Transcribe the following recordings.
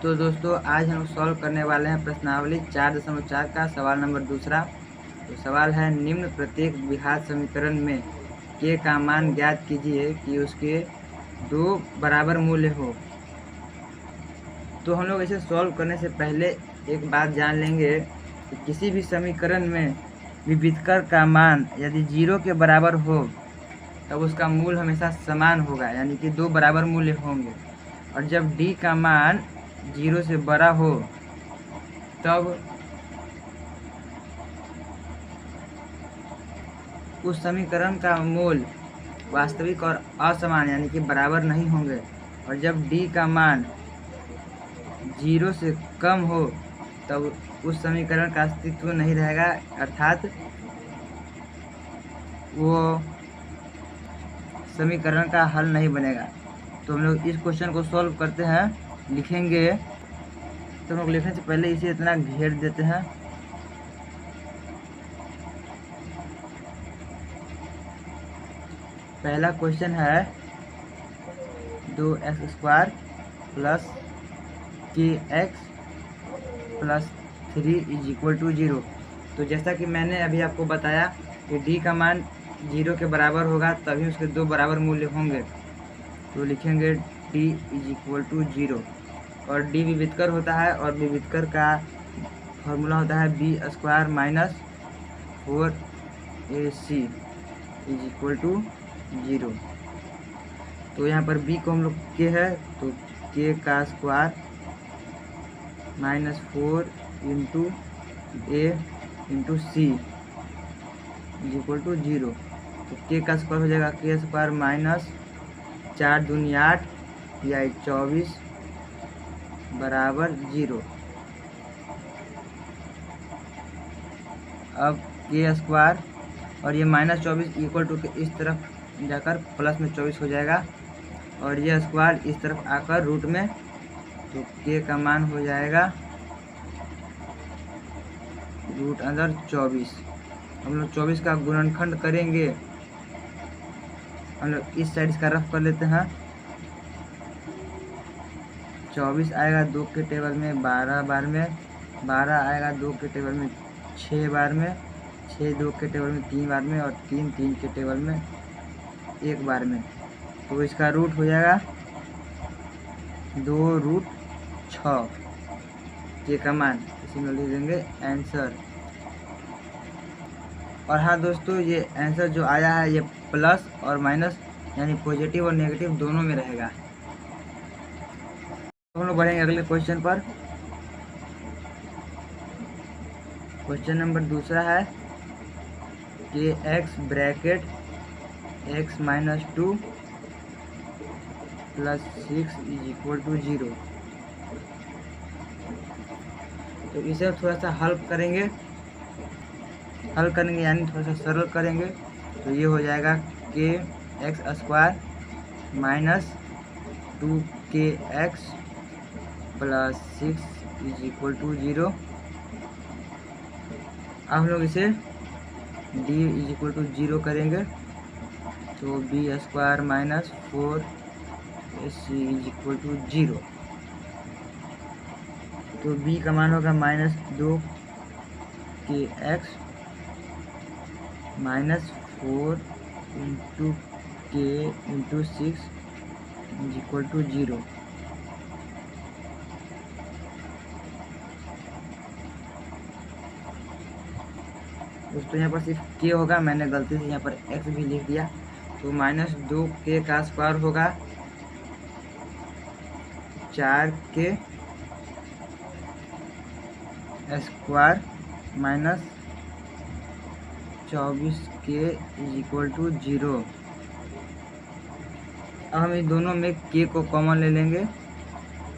तो दोस्तों आज हम सॉल्व करने वाले हैं प्रश्नावली 4.4 का सवाल नंबर दूसरा। तो सवाल है निम्न प्रत्येक द्विघात समीकरण में के का मान ज्ञात कीजिए कि उसके दो बराबर मूल्य हो। तो हम लोग इसे सॉल्व करने से पहले एक बात जान लेंगे कि किसी भी समीकरण में विविधकर का मान यदि 0 के बराबर हो तब उसका मूल हमेशा समान होगा, यानी कि दो बराबर मूल्य होंगे। और जब d का मान 0 से बड़ा हो तब उस समीकरण का मूल वास्तविक और असमान यानी कि बराबर नहीं होंगे। और जब d का मान 0 से कम हो तब उस समीकरण का अस्तित्व नहीं रहेगा, अर्थात वो समीकरण का हल नहीं बनेगा। तो हम लोग इस क्वेश्चन को सॉल्व करते हैं, लिखेंगे। तो हम लोग लिखने से पहले इसे इतना घेर देते हैं। पहला क्वेश्चन है 2x² प्लस kx प्लस 3 = 0। तो जैसा कि मैंने अभी आपको बताया कि d का मान 0 के बराबर होगा तभी उसके दो बराबर मूल्य होंगे। तो लिखेंगे d = 0। और d विविधकर होता है और विविधकर का फॉर्मूला होता है b² - 4ac = 0। तो यहाँ पर b को हम लोग k है तो k का स्क्वायर -4 × a × c = 0। तो k का स्क्वायर हो जाएगा k² - 4 दूनी 8 या 24 बराबर 0। अब k² और ये -24 = के इस तरफ जाकर प्लस में 24 हो जाएगा और ये स्क्वायर इस तरफ आकर रूट में, तो k का मान हो जाएगा √24। हम लोग 24 का गुणनखंड करेंगे। हम लोग इस साइड इसका रफ कर लेते हैं। 24 आएगा 2 के टेबल में 12 बार में, 12 आएगा 2 के टेबल में 6 बार में, 6 2 के टेबल में 3 बार में और 3 3 के टेबल में 1 बार में। तो इसका रूट हो जाएगा 2√6 के का मान, इसी में लिख देंगे आंसर। और हाँ दोस्तों, ये आंसर जो आया है ये प्लस और माइनस यानी पॉजिटिव और नेगेटिव दोनों में रहेगा। हम लोग बढ़ेंगे अगले क्वेश्चन पर। क्वेश्चन नंबर दूसरा है कि x ब्रैकेट x - 2 + 6 = 0। तो इसे थोड़ा सा हल करेंगे यानी थोड़ा सा सरल करेंगे। तो ये हो जाएगा kx² - 2kx + 6 = 0। अब हम लोग इसे d = 0 करेंगे। तो b² - 4ac = 0। तो b का मान होगा -2kx -4 × k × 6 = 0। दोस्तों यहाँ पर सिर्फ k होगा, मैंने गलती से यहाँ पर x भी लिख दिया। तो -2k का स्क्वायर होगा 4k² -24k = 0। अब हम इन दोनों में k को कॉमन ले लेंगे।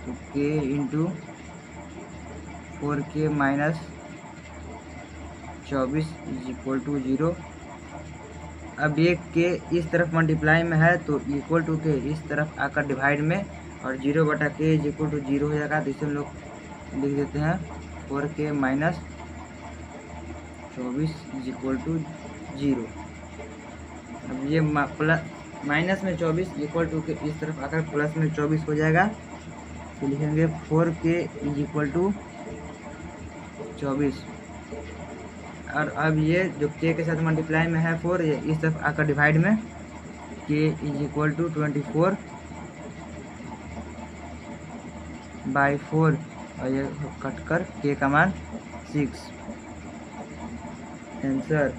तो k × 4k - 24 = 0। अब ये k इस तरफ मल्टीप्लाई में है तो इक्वल टू के इस तरफ आकर डिवाइड में और 0/k = 0 हो जाएगा। तो इसे हम लोग लिख देते हैं 4k - 24 = 0। अब ये प्लस माइनस में 24 इक्वल टू के इस तरफ आकर प्लस में 24 हो जाएगा। तो लिखेंगे 4k इज इक्वल टू 24। और अब ये जो k के साथ मल्टीप्लाई में है 4, ये इस तरफ आकर डिवाइड में k is equal to 24 by 4, और ये कट कर k का मान 6। आंसर